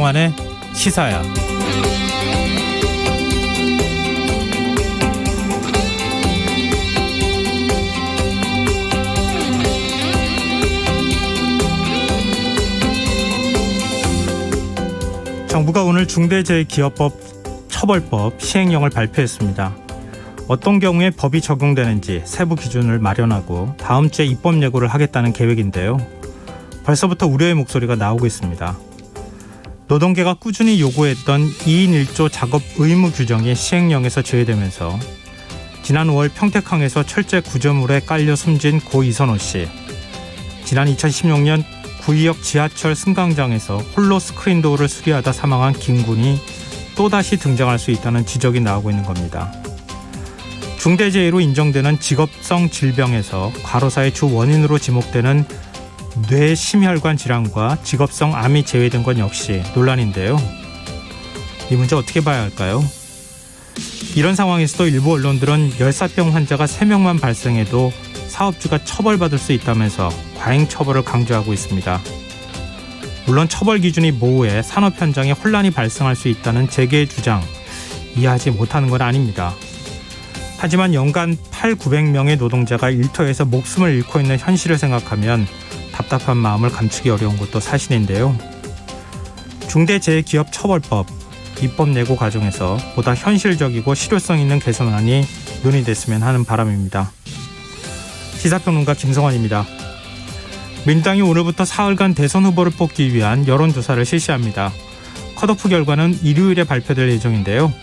김성환의 시사야. 정부가 오늘 중대재해기업법 처벌법 시행령을 발표했습니다. 어떤 경우에 법이 적용되는지 세부 기준을 마련하고 다음 주에 입법 예고를 하겠다는 계획인데요. 벌써부터 우려의 목소리가 나오고 있습니다. 노동계가 꾸준히 요구했던 2인 1조 작업 의무 규정이 시행령에서 제외되면서 지난 5월 평택항에서 철제 구조물에 깔려 숨진 고 이선호 씨, 지난 2016년 구의역 지하철 승강장에서 홀로 스크린도어를 수리하다 사망한 김군이 또다시 등장할 수 있다는 지적이 나오고 있는 겁니다. 중대재해로 인정되는 직업성 질병에서 과로사의 주 원인으로 지목되는 뇌심혈관 질환과 직업성 암이 제외된 건 역시 논란인데요. 이 문제 어떻게 봐야 할까요? 이런 상황에서도 일부 언론들은 열사병 환자가 3명만 발생해도 사업주가 처벌받을 수 있다면서 과잉 처벌을 강조하고 있습니다. 물론 처벌 기준이 모호해 산업 현장에 혼란이 발생할 수 있다는 재계의 주장, 이해하지 못하는 건 아닙니다. 하지만 연간 8,900명의 노동자가 일터에서 목숨을 잃고 있는 현실을 생각하면 답답한 마음을 감추기 어려운 것도 사실인데요. 중대재해기업처벌법 입법 예고 과정에서 보다 현실적이고 실효성 있는 개선안이 논의됐으면 하는 바람입니다. 시사평론가 김성환입니다. 민주당이 오늘부터 사흘간 대선 후보를 뽑기 위한 여론조사를 실시합니다. 컷오프 결과는 일요일에 발표될 예정인데요.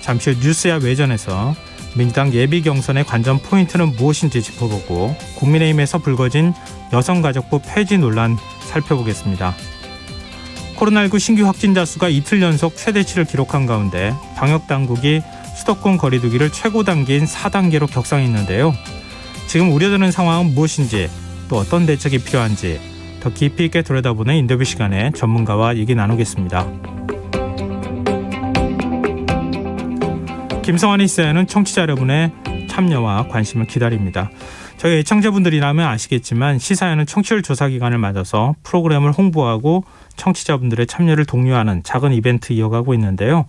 잠시 후 뉴스야 외전에서 민주당 예비 경선의 관전 포인트는 무엇인지 짚어보고 국민의힘에서 불거진 여성가족부 폐지 논란 살펴보겠습니다. 코로나19 신규 확진자 수가 이틀 연속 최대치를 기록한 가운데 방역당국이 수도권 거리두기를 최고 단계인 4단계로 격상했는데요. 지금 우려되는 상황은 무엇인지 또 어떤 대책이 필요한지 더 깊이 있게 들여다보는 인터뷰 시간에 전문가와 얘기 나누겠습니다. 김성환의 시사에는 청취자 여러분의 참여와 관심을 기다립니다. 저희 애청자분들이라면 아시겠지만 시사에는 청취율 조사 기간을 맞아서 프로그램을 홍보하고 청취자분들의 참여를 독려하는 작은 이벤트 이어가고 있는데요.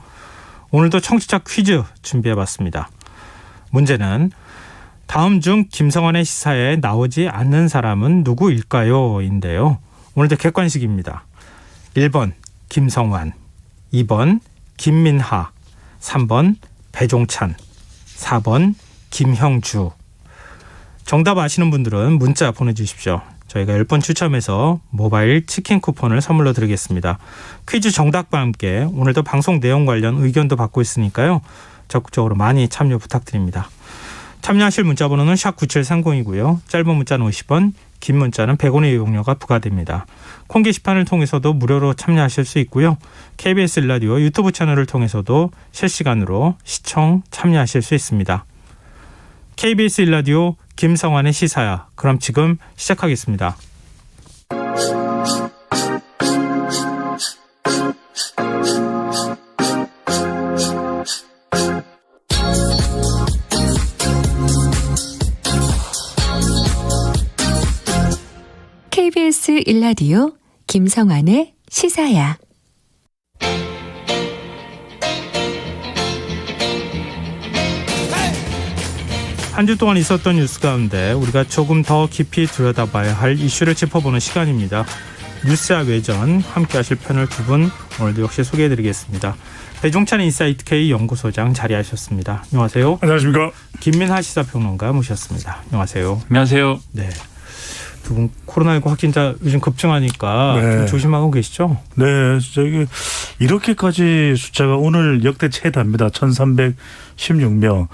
오늘도 청취자 퀴즈 준비해봤습니다. 문제는 다음 중 김성환의 시사에 나오지 않는 사람은 누구일까요? 인데요. 오늘도 객관식입니다. 1번 김성환, 2번 김민하, 3번 배종찬, 4번 김형주. 정답 아시는 분들은 문자 보내주십시오. 저희가 10분 추첨해서 모바일 치킨 쿠폰을 선물로 드리겠습니다. 퀴즈 정답과 함께 오늘도 방송 내용 관련 의견도 받고 있으니까요. 적극적으로 많이 참여 부탁드립니다. 참여하실 문자번호는 샵 9730이고요. 짧은 문자는 50원, 긴 문자는 100원의 이용료가 부과됩니다. 콩 게시판을 통해서도 무료로 참여하실 수 있고요. KBS 라디오 유튜브 채널을 통해서도 실시간으로 시청 참여하실 수 있습니다. KBS 라디오 김성환의 시사야. 그럼 지금 시작하겠습니다. KBS 1라디오 김성환의 시사야. 한 주 동안 있었던 뉴스 가운데 우리가 조금 더 깊이 들여다봐야 할 이슈를 짚어보는 시간입니다. 뉴스야 외전 함께 하실 패널 두 분 오늘도 역시 소개해드리겠습니다. 배종찬 인사이트 K 연구소장 자리하셨습니다. 안녕하세요. 안녕하십니까. 김민하 시사평론가 모셨습니다. 안녕하세요. 안녕하세요. 네. 두 분 코로나19 확진자 요즘 급증하니까 좀 조심하고 계시죠? 네. 저기 이렇게까지 숫자가 오늘 역대 최다입니다. 1,316명.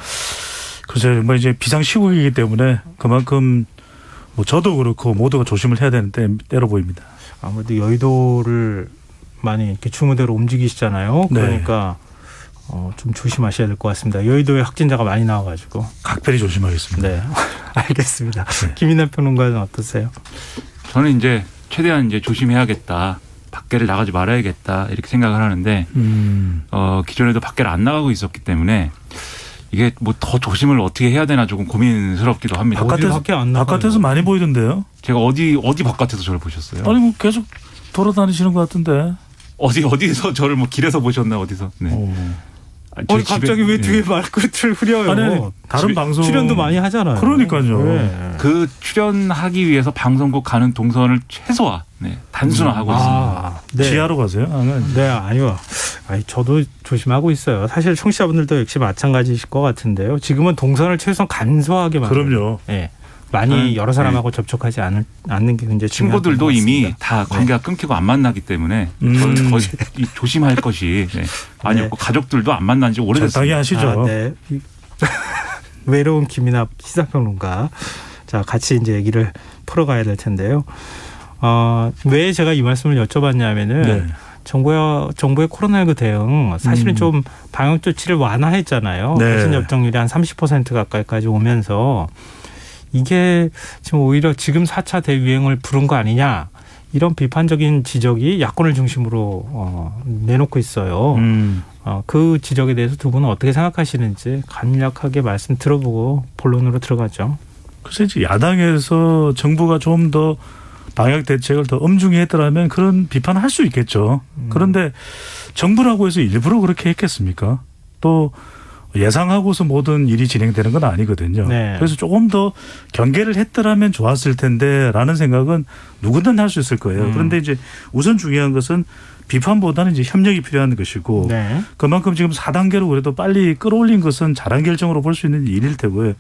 글쎄요. 정말 이제 비상시국이기 때문에 그만큼 뭐 저도 그렇고 모두가 조심을 해야 되는 때로 보입니다. 아무래도 여의도를 많이 이렇게 주무대로 움직이시잖아요. 그러니까 좀 조심하셔야 될 것 같습니다. 여의도에 확진자가 많이 나와가지고. 각별히 조심하겠습니다. 네, 알겠습니다. 네. 김인하 평론가는 어떠세요? 저는 이제 최대한 이제 조심해야겠다. 밖에를 나가지 말아야겠다. 이렇게 생각을 하는데 기존에도 밖에를 안 나가고 있었기 때문에 이게 뭐 더 조심을 어떻게 해야 되나 조금 고민스럽기도 합니다. 바깥에서 많이 보이던데요? 제가 어디 바깥에서 저를 보셨어요? 아니 뭐 계속 돌아다니시는 것 같은데. 어디서 저를 뭐 길에서 보셨나 어디서? 네. 아니, 저희 갑자기 집에- 왜 네. 뒤에 말끝을 흐려요? 아니, 다른 집에- 방송 출연도 많이 하잖아요. 그러니까요. 네. 그 출연하기 위해서 방송국 가는 동선을 최소화, 단순화하고 있습니다. 아, 네. 지하로 가세요? 네, 아니요. 아니, 저도 조심하고 있어요. 사실 청취자분들도 역시 마찬가지실 것 같은데요. 지금은 동선을 최소한 간소하게 만들어요. 그럼요. 네. 많이 저는, 여러 사람하고 접촉하지 않는 게 굉장히 중요한 친구들도 것 이미 같습니다. 다 관계가 끊기고 안 만나기 때문에 저는 거의 조심할 것이 아니었고 가족들도 안 만난 지 적당히 오래됐습니다. 하시죠. 아, 네. 외로운 김인합 시사평론가. 자, 같이 이제 얘기를 풀어가야 될 텐데요. 왜 제가 이 말씀을 여쭤봤냐면은 네. 정부의 코로나19 대응 사실은 좀 방역 조치를 완화했잖아요. 네. 백신 접종률이 한 30% 가까이까지 오면서 이게 지금 오히려 지금 4차 대유행을 부른 거 아니냐 이런 비판적인 지적이 야권을 중심으로 내놓고 있어요. 그 지적에 대해서 두 분은 어떻게 생각하시는지 간략하게 말씀 들어보고 본론으로 들어가죠. 글쎄 이제 야당에서 정부가 좀 더 방역 대책을 더 엄중히 했더라면 그런 비판을 할 수 있겠죠. 그런데 정부라고 해서 일부러 그렇게 했겠습니까? 또 예상하고서 모든 일이 진행되는 건 아니거든요. 네. 그래서 조금 더 경계를 했더라면 좋았을 텐데라는 생각은 누구든 할 수 있을 거예요. 그런데 이제 우선 중요한 것은 비판보다는 이제 협력이 필요한 것이고 네. 그만큼 지금 4단계로 그래도 빨리 끌어올린 것은 잘한 결정으로 볼 수 있는 일일 테고요.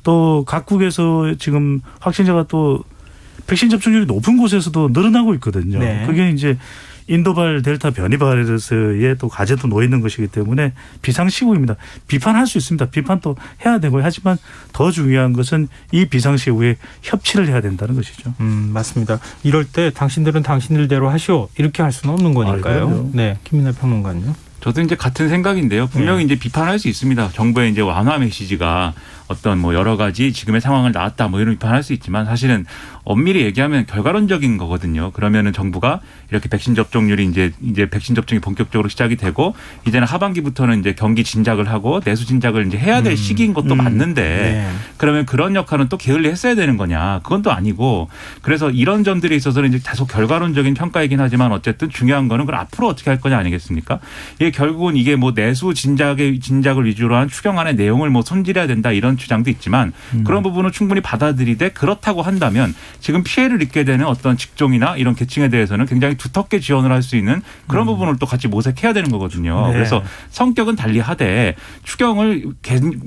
또 각국에서 지금 확진자가 또 백신 접종률이 높은 곳에서도 늘어나고 있거든요. 네. 그게 이제 인도발 델타 변이 바이러스에 또 과제도 놓여 있는 것이기 때문에 비상시국입니다. 비판할 수 있습니다. 비판도 해야 되고요. 하지만 더 중요한 것은 이 비상시국에 협치를 해야 된다는 것이죠. 맞습니다. 이럴 때 당신들은 당신들대로 하시오 이렇게 할 수는 없는 거니까요. 그럼요. 네, 김민하 평론가는요. 저도 이제 같은 생각인데요. 분명히 이제 비판할 수 있습니다. 정부의 이제 완화 메시지가 어떤 뭐 여러 가지 지금의 상황을 나왔다 뭐 이런 비판할 수 있지만 사실은 엄밀히 얘기하면 결과론적인 거거든요. 그러면은 정부가 이렇게 백신 접종률이 이제 백신 접종이 본격적으로 시작이 되고 이제는 하반기부터는 이제 경기 진작을 하고 내수 진작을 이제 해야 될 시기인 것도 맞는데 네. 그러면 그런 역할은 또 게을리 했어야 되는 거냐? 그건 또 아니고 그래서 이런 점들에 있어서는 이제 다소 결과론적인 평가이긴 하지만 어쨌든 중요한 거는 그럼 앞으로 어떻게 할 거냐 아니겠습니까? 이게 결국은 이게 뭐 내수 진작을 위주로 한 추경안의 내용을 뭐 손질해야 된다 이런 주장도 있지만 그런 부분은 충분히 받아들이되 그렇다고 한다면 지금 피해를 입게 되는 어떤 직종이나 이런 계층에 대해서는 굉장히 두텁게 지원을 할 수 있는 그런 부분을 또 같이 모색해야 되는 거거든요. 네. 그래서 성격은 달리하되 추경을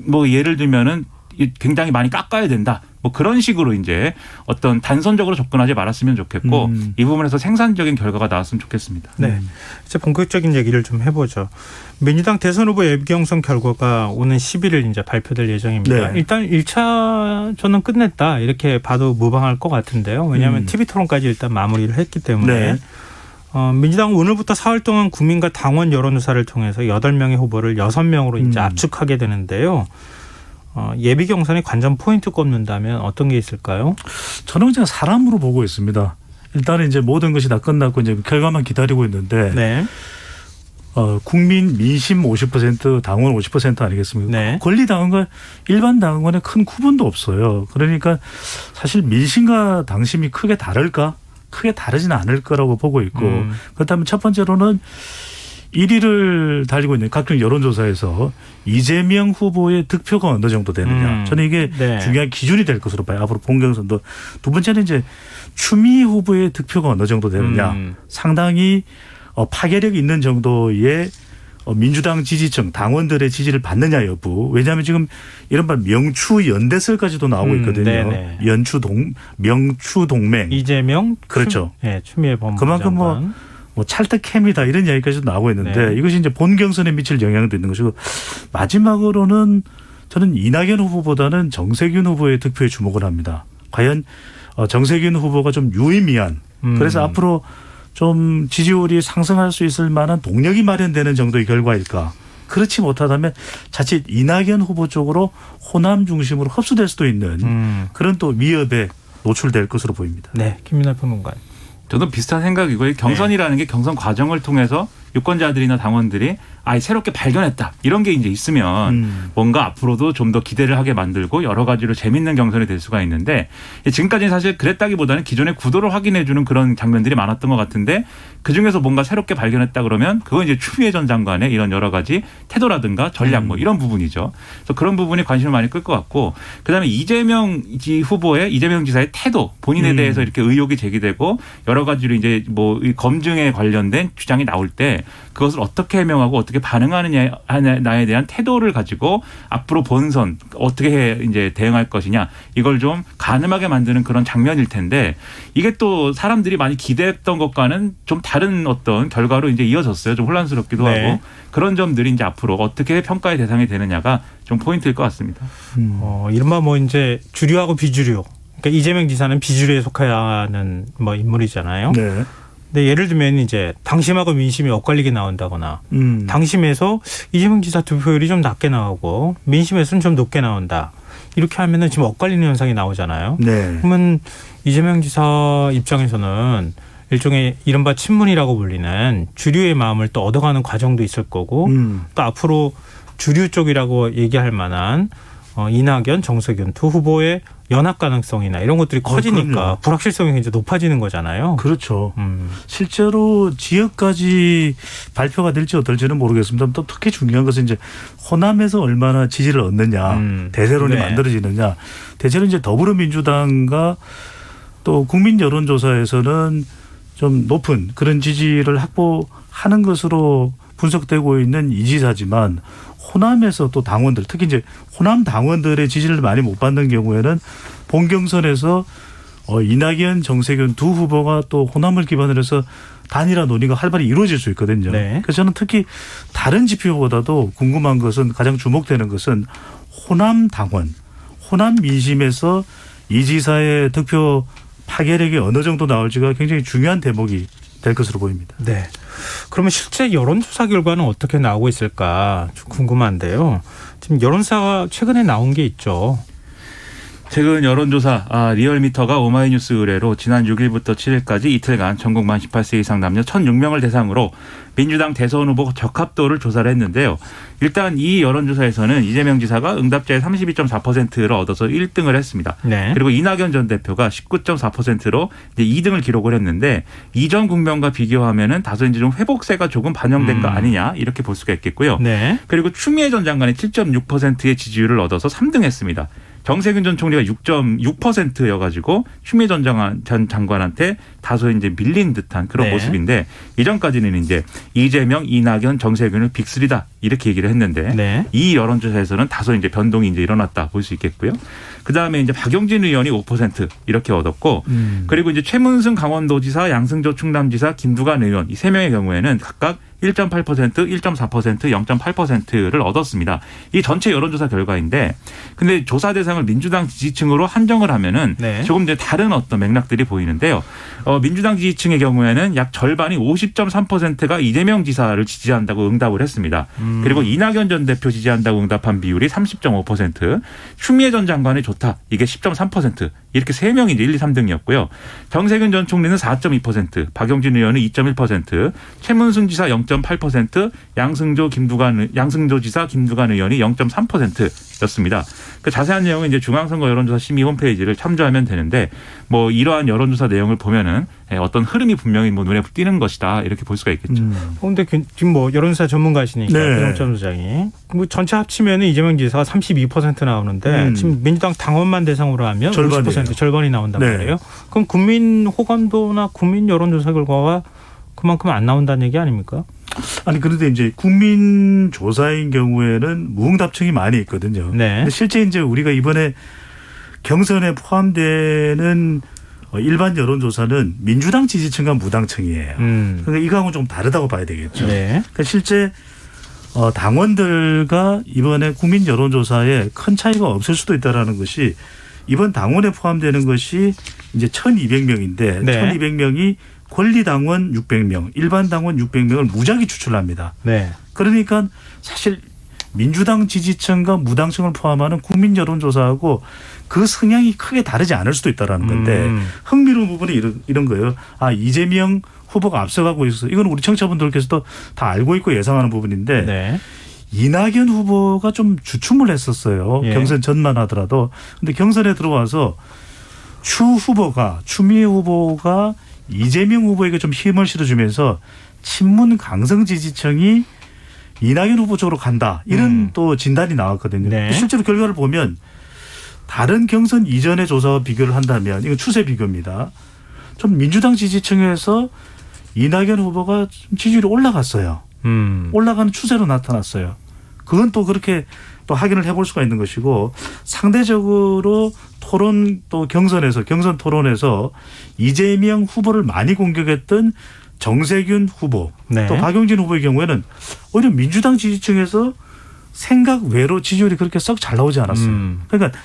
뭐 예를 들면은 굉장히 많이 깎아야 된다. 뭐 그런 식으로 이제 어떤 단선적으로 접근하지 말았으면 좋겠고 이 부분에서 생산적인 결과가 나왔으면 좋겠습니다. 네. 이제 본격적인 얘기를 좀 해보죠. 민주당 대선 후보 예비경선 결과가 오는 11일 이제 발표될 예정입니다. 네. 일단 1차전은 끝냈다 이렇게 봐도 무방할 것 같은데요. 왜냐하면 TV 토론까지 일단 마무리를 했기 때문에 네. 민주당은 오늘부터 사흘 동안 국민과 당원 여론조사를 통해서 8명의 후보를 6명으로 이제 압축하게 되는데요. 예비 경선의 관전 포인트 꼽는다면 어떤 게 있을까요? 저는 그냥 사람으로 보고 있습니다. 일단은 이제 모든 것이 다 끝났고 이제 결과만 기다리고 있는데 네. 국민 민심 50% 당원 50% 아니겠습니까? 네. 권리당원과 일반 당원에 큰 구분도 없어요. 그러니까 사실 민심과 당심이 크게 다를까? 크게 다르지는 않을 거라고 보고 있고 그렇다면 첫 번째로는 1위를 달리고 있는 각종 여론조사에서 이재명 후보의 득표가 어느 정도 되느냐. 저는 이게 네. 중요한 기준이 될 것으로 봐요. 앞으로 본경선도. 두 번째는 이제 추미애 후보의 득표가 어느 정도 되느냐. 상당히 파괴력이 있는 정도의 민주당 지지층 당원들의 지지를 받느냐 여부. 왜냐하면 지금 이른바 명추 연대설까지도 나오고 있거든요. 네네. 명추 동맹. 이재명, 그렇죠. 추미애 법무부 그만큼 장관. 뭐 찰떡캠이다 이런 이야기까지도 나오고 있는데 네. 이것이 이제 본 경선에 미칠 영향도 있는 것이고 마지막으로는 저는 이낙연 후보보다는 정세균 후보의 득표에 주목을 합니다. 과연 정세균 후보가 좀 유의미한 그래서 앞으로 좀 지지율이 상승할 수 있을 만한 동력이 마련되는 정도의 결과일까. 그렇지 못하다면 자칫 이낙연 후보 쪽으로 호남 중심으로 흡수될 수도 있는 그런 또 위협에 노출될 것으로 보입니다. 네, 김민하 평론가. 저도 비슷한 생각이고 경선이라는 게 경선 과정을 통해서 유권자들이나 당원들이 새롭게 발견했다 이런 게 이제 있으면 뭔가 앞으로도 좀 더 기대를 하게 만들고 여러 가지로 재밌는 경선이 될 수가 있는데 지금까지는 사실 그랬다기보다는 기존의 구도를 확인해 주는 그런 장면들이 많았던 것 같은데 그중에서 뭔가 새롭게 발견했다 그러면 그건 이제 추미애 전 장관의 이런 여러 가지 태도라든가 전략 뭐 이런 부분이죠. 그래서 그런 부분이 관심을 많이 끌 것 같고 그다음에 이재명 지사의 태도 본인에 대해서 이렇게 의혹이 제기되고 여러 가지로 이제 뭐 검증에 관련된 주장이 나올 때 그것을 어떻게 해명하고 어떻게 반응하느냐에 대한 태도를 가지고 앞으로 본선 어떻게 이제 대응할 것이냐 이걸 좀 가늠하게 만드는 그런 장면일 텐데 이게 또 사람들이 많이 기대했던 것과는 좀 다른 어떤 결과로 이제 이어졌어요. 좀 혼란스럽기도 네. 하고 그런 점들이 이제 앞으로 어떻게 평가의 대상이 되느냐가 좀 포인트일 것 같습니다. 이른바 뭐 이제 주류하고 비주류. 그러니까 이재명 지사는 비주류에 속하는 뭐 인물이잖아요. 네. 근데 예를 들면 이제 당심하고 민심이 엇갈리게 나온다거나 당심에서 이재명 지사 득표율이 좀 낮게 나오고 민심에서는 좀 높게 나온다. 이렇게 하면은 지금 엇갈리는 현상이 나오잖아요. 네. 그러면 이재명 지사 입장에서는 일종의 이른바 친문이라고 불리는 주류의 마음을 또 얻어가는 과정도 있을 거고 또 앞으로 주류 쪽이라고 얘기할 만한 이낙연, 정세균 두 후보의 연합 가능성이나 이런 것들이 커지니까 그럼요. 불확실성이 굉장히 높아지는 거잖아요. 그렇죠. 실제로 지역까지 발표가 될지 어떨지는 모르겠습니다. 또 특히 중요한 것은 이제 호남에서 얼마나 지지를 얻느냐, 대세론이 네. 만들어지느냐. 대체로 이제 더불어민주당과 또 국민 여론조사에서는 좀 높은 그런 지지를 확보하는 것으로 분석되고 있는 이 지사지만 호남에서 또 당원들 특히 이제 호남 당원들의 지지를 많이 못 받는 경우에는 본 경선에서 이낙연, 정세균 두 후보가 또 호남을 기반으로 해서 단일화 논의가 활발히 이루어질 수 있거든요. 네. 그래서 저는 특히 다른 지표보다도 궁금한 것은 가장 주목되는 것은 호남 당원, 호남 민심에서 이 지사의 득표 파괴력이 어느 정도 나올지가 굉장히 중요한 대목이 될 것으로 보입니다. 네. 그러면 실제 여론조사 결과는 어떻게 나오고 있을까 좀 궁금한데요. 지금 여론조사가 최근에 나온 게 있죠. 최근 여론조사 리얼미터가 오마이뉴스 의뢰로 지난 6일부터 7일까지 이틀간 전국 만 18세 이상 남녀 1,006명을 대상으로 민주당 대선 후보 적합도를 조사를 했는데요. 일단 이 여론조사에서는 이재명 지사가 응답자의 32.4%를 얻어서 1등을 했습니다. 네. 그리고 이낙연 전 대표가 19.4%로 이제 2등을 기록을 했는데 이전 국면과 비교하면은 다소 이제 좀 회복세가 조금 반영된 거 아니냐 이렇게 볼 수가 있겠고요. 네. 그리고 추미애 전 장관이 7.6%의 지지율을 얻어서 3등했습니다. 정세균 전 총리가 6.6%여가지고 추미애 전 장관한테 다소 이제 밀린 듯한 그런 네. 모습인데 이전까지는 이제 이재명, 이낙연, 정세균을 빅3다 이렇게 얘기를 했는데 네. 이 여론조사에서는 다소 이제 변동이 이제 일어났다 볼 수 있겠고요. 그 다음에 이제 박용진 의원이 5% 이렇게 얻었고 그리고 이제 최문승 강원도지사, 양승조 충남지사, 김두관 의원 이 세 명의 경우에는 각각 1.8%, 1.4%, 0.8%를 얻었습니다. 이 전체 여론조사 결과인데, 근데 조사 대상을 민주당 지지층으로 한정을 하면은 네. 조금 이제 다른 어떤 맥락들이 보이는데요. 민주당 지지층의 경우에는 약 절반이 50.3%가 이재명 지사를 지지한다고 응답을 했습니다. 그리고 이낙연 전 대표 지지한다고 응답한 비율이 30.5%, 추미애 전 장관이 좋다 이게 10.3%. 이렇게 3명이 이제 1, 2, 3등이었고요. 정세균 전 총리는 4.2%, 박용진 의원은 2.1%, 최문승 지사 0.8%, 양승조 지사 김두관 의원이 0.3%였습니다. 그 자세한 내용은 이제 중앙선거 여론조사 심의 홈페이지를 참조하면 되는데 뭐 이러한 여론조사 내용을 보면은 어떤 흐름이 분명히 뭐 눈에 띄는 것이다 이렇게 볼 수가 있겠죠. 그런데 지금 뭐 여론조사 전문가시니까 네. 배종찬 소장이 뭐 전체 합치면은 이재명 지사가 32% 나오는데 지금 민주당 당원만 대상으로 하면 절반이에요. 50% 절반이 나온단 네. 말이에요. 그럼 국민 호감도나 국민 여론조사 결과가 그만큼 안 나온다는 얘기 아닙니까? 아니 그런데 이제 국민 조사인 경우에는 무응답층이 많이 있거든요. 네. 근데 실제 이제 우리가 이번에 경선에 포함되는 일반 여론조사는 민주당 지지층과 무당층이에요. 그러니까 이거하고는 좀 다르다고 봐야 되겠죠. 네. 그러니까 실제 당원들과 이번에 국민 여론조사에 큰 차이가 없을 수도 있다라는 것이 이번 당원에 포함되는 것이 이제 1,200명인데 네. 1,200명이 권리당원 600명, 일반 당원 600명을 무작위 추출합니다. 네. 그러니까 사실 민주당 지지층과 무당층을 포함하는 국민 여론조사하고 그 성향이 크게 다르지 않을 수도 있다라는 건데 흥미로운 부분이 이런 거예요. 아, 이재명 후보가 앞서가고 있어서 이건 우리 청취자분들께서도 다 알고 있고 예상하는 부분인데 네. 이낙연 후보가 좀 주춤을 했었어요. 예. 경선 전만 하더라도. 근데 경선에 들어와서 추미애 후보가 이재명 후보에게 좀 힘을 실어주면서 친문 강성 지지층이 이낙연 후보 쪽으로 간다. 이런 또 진단이 나왔거든요. 네. 실제로 결과를 보면 다른 경선 이전의 조사와 비교를 한다면 이건 추세 비교입니다. 좀 민주당 지지층에서 이낙연 후보가 좀 지지율이 올라갔어요. 올라가는 추세로 나타났어요. 그건 또 그렇게 또 확인을 해볼 수가 있는 것이고 상대적으로 토론 또 경선 토론에서 이재명 후보를 많이 공격했던 정세균 후보 네. 또 박용진 후보의 경우에는 오히려 민주당 지지층에서 생각 외로 지지율이 그렇게 썩 잘 나오지 않았어요. 그러니까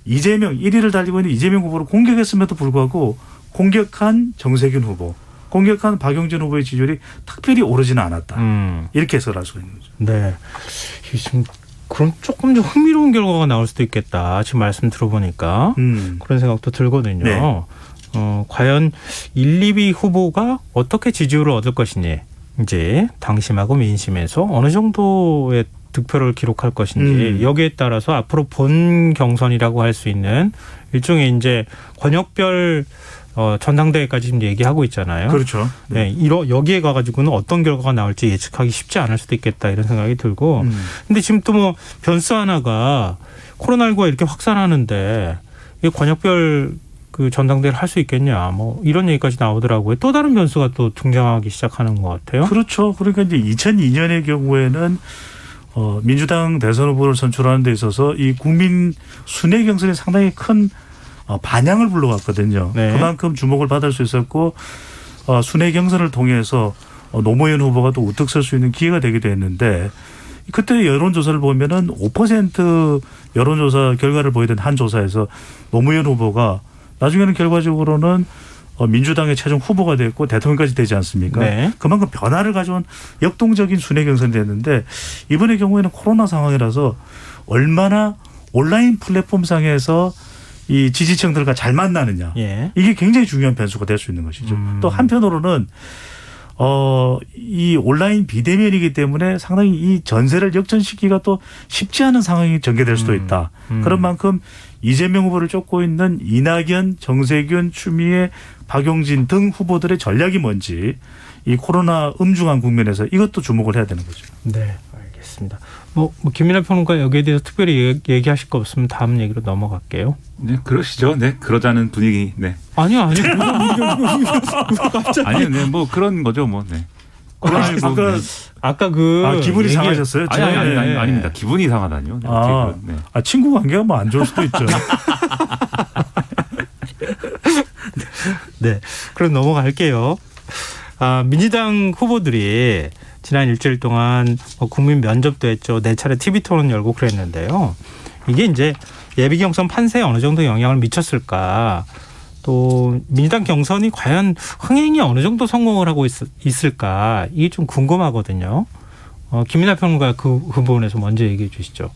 이재명 1위를 달리고 있는 이재명 후보를 공격했음에도 불구하고 공격한 정세균 후보, 공격한 박용진 후보의 지지율이 특별히 오르지는 않았다. 이렇게 해석을 할 수가 있는 거죠. 네. 지금 그럼 조금 좀 흥미로운 결과가 나올 수도 있겠다. 지금 말씀 들어보니까 그런 생각도 들거든요. 네. 과연 1, 2위 후보가 어떻게 지지율을 얻을 것이니 이제 당심하고 민심에서 어느 정도의 득표를 기록할 것인지 여기에 따라서 앞으로 본 경선이라고 할 수 있는 일종의 이제 권역별 전당대회까지 지금 얘기하고 있잖아요. 그렇죠. 네, 여기에 가가지고는 어떤 결과가 나올지 예측하기 쉽지 않을 수도 있겠다 이런 생각이 들고. 근데 지금 또 뭐 변수 하나가 코로나19가 이렇게 확산하는데 이 권역별 그 전당대회를 할 수 있겠냐 뭐 이런 얘기까지 나오더라고요. 또 다른 변수가 또 등장하기 시작하는 것 같아요. 그렇죠. 그러니까 이제 2002년의 경우에는 민주당 대선 후보를 선출하는 데 있어서 이 국민 순회 경선이 상당히 큰 반향을 불러왔거든요. 네. 그만큼 주목을 받을 수 있었고 순회 경선을 통해서 노무현 후보가 또 우뚝 설 수 있는 기회가 되기도 했는데 그때 여론조사를 보면은 5% 여론조사 결과를 보이던 한 조사에서 노무현 후보가 나중에는 결과적으로는 민주당의 최종 후보가 됐고 대통령까지 되지 않습니까? 네. 그만큼 변화를 가져온 역동적인 순회 경선이 됐는데 이번의 경우에는 코로나 상황이라서 얼마나 온라인 플랫폼상에서 이 지지층들과 잘 만나느냐. 예. 이게 굉장히 중요한 변수가 될 수 있는 것이죠. 또 한편으로는 이 온라인 비대면이기 때문에 상당히 이 전세를 역전시키기가 또 쉽지 않은 상황이 전개될 수도 있다. 그런 만큼 이재명 후보를 쫓고 있는 이낙연, 정세균, 추미애, 박용진 등 후보들의 전략이 뭔지 이 코로나 음중한 국면에서 이것도 주목을 해야 되는 거죠. 네, 알겠습니다. 뭐 김민하 평론가 여기에 대해서 특별히 얘기하실 거 없으면 다음 얘기로 넘어갈게요. 네, 그러시죠. 네, 그러자는 분위기. 네. 아니요. 갑자기. 아니요, 네, 뭐 그런 거죠, 뭐. 네. 아까 기분이 상하셨어요? 아닙니다. 기분이 이상하다니요. 네. 친구 관계가 뭐 안 좋을 수도 있죠. 네, 그럼 넘어갈게요. 민주당 후보들이 지난 일주일 동안 국민 면접도 했죠. 4차례 TV 토론 열고 그랬는데요. 이게 이제 예비 경선 판세에 어느 정도 영향을 미쳤을까? 또 민주당 경선이 과연 흥행이 어느 정도 성공을 하고 있을까? 이게 좀 궁금하거든요. 김민하 평론가 그 부분에서 먼저 얘기해 주시죠.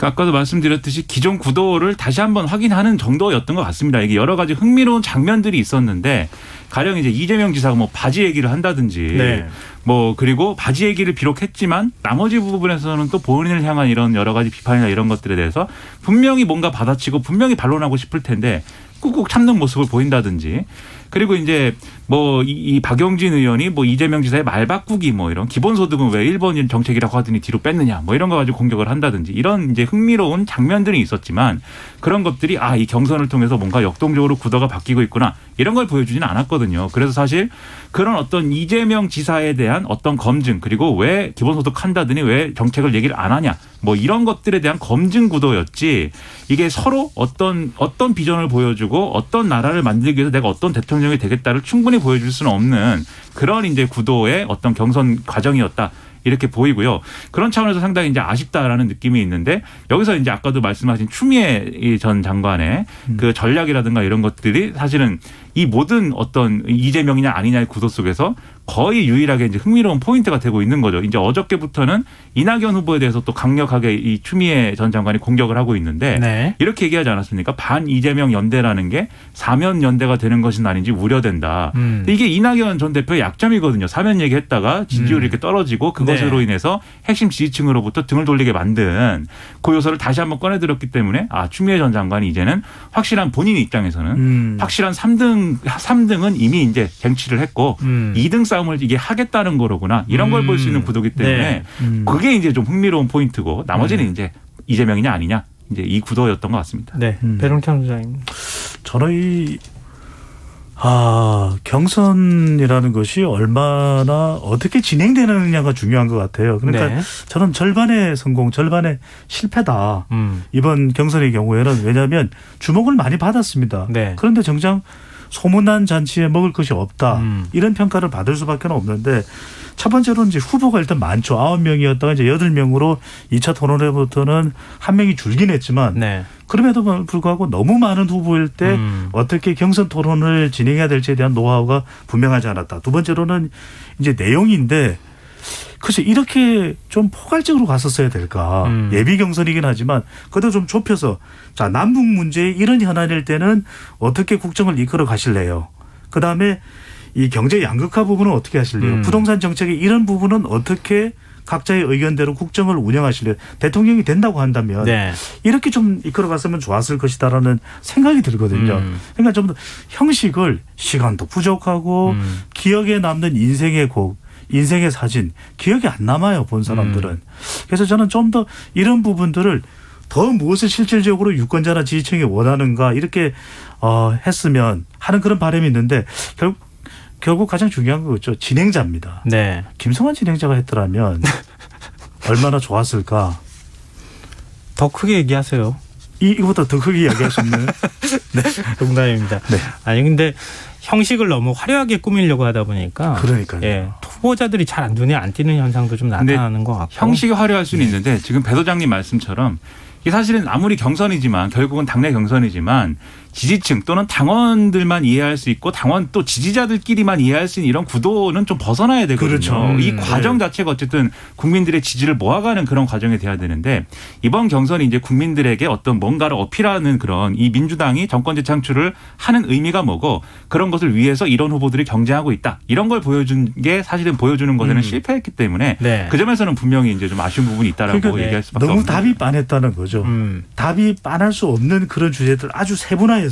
아까도 말씀드렸듯이 기존 구도를 다시 한번 확인하는 정도였던 것 같습니다. 이게 여러 가지 흥미로운 장면들이 있었는데 가령 이제 이재명 지사가 뭐 바지 얘기를 한다든지 네. 뭐 그리고 바지 얘기를 비록 했지만 나머지 부분에서는 또 본인을 향한 이런 여러 가지 비판이나 이런 것들에 대해서 분명히 뭔가 받아치고 분명히 반론하고 싶을 텐데 꾹꾹 참는 모습을 보인다든지 그리고 이제 뭐 이 박용진 의원이 뭐 이재명 지사의 말 바꾸기 뭐 이런 기본소득은 왜 1번 정책이라고 하더니 뒤로 뺐느냐 뭐 이런 거 가지고 공격을 한다든지 이런 이제 흥미로운 장면들이 있었지만 그런 것들이 이 경선을 통해서 뭔가 역동적으로 구도가 바뀌고 있구나 이런 걸 보여주지는 않았거든요. 그래서 사실 그런 어떤 이재명 지사에 대한 어떤 검증 그리고 왜 기본소득 한다더니 왜 정책을 얘기를 안 하냐 뭐 이런 것들에 대한 검증 구도였지 이게 서로 어떤 비전을 보여주고 어떤 나라를 만들기 위해서 내가 어떤 대통령이 되겠다를 충분히 보여줄 수는 없는 그런 이제 구도의 어떤 경선 과정이었다. 이렇게 보이고요. 그런 차원에서 상당히 이제 아쉽다라는 느낌이 있는데 여기서 이제 아까도 말씀하신 추미애 전 장관의 그 전략이라든가 이런 것들이 사실은 이 모든 어떤 이재명이냐 아니냐의 구도 속에서 거의 유일하게 이제 흥미로운 포인트가 되고 있는 거죠. 이제 어저께부터는 이낙연 후보에 대해서 또 강력하게 이 추미애 전 장관이 공격을 하고 있는데 네. 이렇게 얘기하지 않았습니까? 반 이재명 연대라는 게 사면 연대가 되는 것은 아닌지 우려된다. 근데 이게 이낙연 전 대표의 약점이거든요. 사면 얘기했다가 지지율이 이렇게 떨어지고 그것으로 네. 인해서 핵심 지지층으로부터 등을 돌리게 만든 그 요소를 다시 한번 꺼내들었기 때문에 추미애 전 장관이 이제는 확실한 본인 입장에서는 확실한 3등은 이미 이제 쟁취를 했고 2등 싸움을 이게 하겠다는 거로구나. 이런 걸 볼 수 있는 구도기 때문에 네. 그게 이제 좀 흥미로운 포인트고 나머지는 이제 이재명이냐 아니냐 이제 이 구도였던 것 같습니다. 네. 배종찬 소장님. 저는 경선이라는 것이 얼마나 어떻게 진행되느냐가 중요한 것 같아요. 그러니까 네. 저는 절반의 성공, 절반의 실패다. 이번 경선의 경우에는 왜냐하면 주목을 많이 받았습니다. 네. 그런데 정작 소문난 잔치에 먹을 것이 없다. 이런 평가를 받을 수밖에 없는데 첫 번째로는 이제 후보가 일단 많죠. 9명이었다가 이제 8명으로 2차 토론회부터는 한 명이 줄긴 했지만 네. 그럼에도 불구하고 너무 많은 후보일 때 어떻게 경선 토론을 진행해야 될지에 대한 노하우가 분명하지 않았다. 두 번째로는 이제 내용인데 글쎄 이렇게 좀 포괄적으로 갔었어야 될까. 예비 경선이긴 하지만 그래도 좀 좁혀서 자 남북 문제의 이런 현안일 때는 어떻게 국정을 이끌어 가실래요. 그다음에 이 경제 양극화 부분은 어떻게 하실래요. 부동산 정책의 이런 부분은 어떻게 각자의 의견대로 국정을 운영하실래요. 대통령이 된다고 한다면 네. 이렇게 좀 이끌어갔으면 좋았을 것이다라는 생각이 들거든요. 그러니까 좀 더 형식을 시간도 부족하고 기억에 남는 인생의 곡, 인생의 사진 기억이 안 남아요. 본 사람들은. 그래서 저는 좀 더 이런 부분들을 더 무엇을 실질적으로 유권자나 지지층이 원하는가 이렇게 했으면 하는 그런 바람이 있는데 결국 가장 중요한 거죠. 진행자입니다. 네. 김성환 진행자가 했더라면 얼마나 좋았을까. 더 크게 얘기하세요. 이거보다 더 크게 이야기할 수 있는. 네. 농담입니다. 네. 아니 근데 형식을 너무 화려하게 꾸미려고 하다 보니까 그러니까요. 예, 후보자들이 잘 눈에 안 띄는 현상도 좀 나타나는 것 같고. 형식이 화려할 수는 있는데 지금 배 소장님 말씀처럼 이게 사실은 아무리 경선이지만 결국은 당내 경선이지만 지지층 또는 당원들만 이해할 수 있고 당원 또 지지자들끼리만 이해할 수 있는 이런 구도는 좀 벗어나야 되거든요. 그렇죠. 이 과정 자체가 어쨌든 국민들의 지지를 모아가는 그런 과정이 돼야 되는데 이번 경선이 이제 국민들에게 어떤 뭔가를 어필하는 그런 이 민주당이 정권 재창출을 하는 의미가 뭐고 그런 것을 위해서 이런 후보들이 경쟁하고 있다. 이런 걸 보여준 게 사실은 보여주는 것에는 실패했기 때문에 네. 그 점에서는 분명히 이제 좀 아쉬운 부분이 있다라고 그러니까 얘기할 수밖에 너무 없는 답이 빤했다는 거죠. 답이 빤할 수 없는 그런 주제들 아주 세분화해서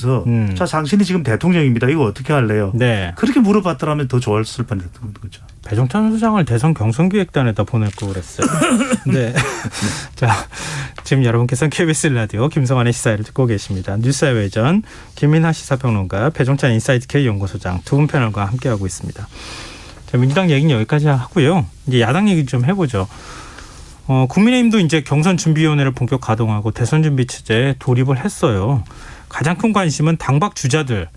자 당신이 지금 대통령입니다. 이거 어떻게 할래요? 네. 그렇게 물어봤더라면 더 좋았을 뻔했던 거죠. 배종찬 소장을 대선 경선기획단에다 보낼 거 그랬어요. 네. 자, 지금 여러분께서는 KBS 라디오 김성환의 시사회를 듣고 계십니다. 뉴스의 외전 김민하 시사평론가 배종찬 인사이트 K 연구소장 두 분 패널과 함께하고 있습니다. 자, 민주당 얘기는 여기까지 하고요. 이제 야당 얘기 좀 해보죠. 국민의힘도 이제 경선준비위원회를 본격 가동하고 대선 준비 체제에 돌입을 했어요. 가장 큰 관심은 당박 주자들.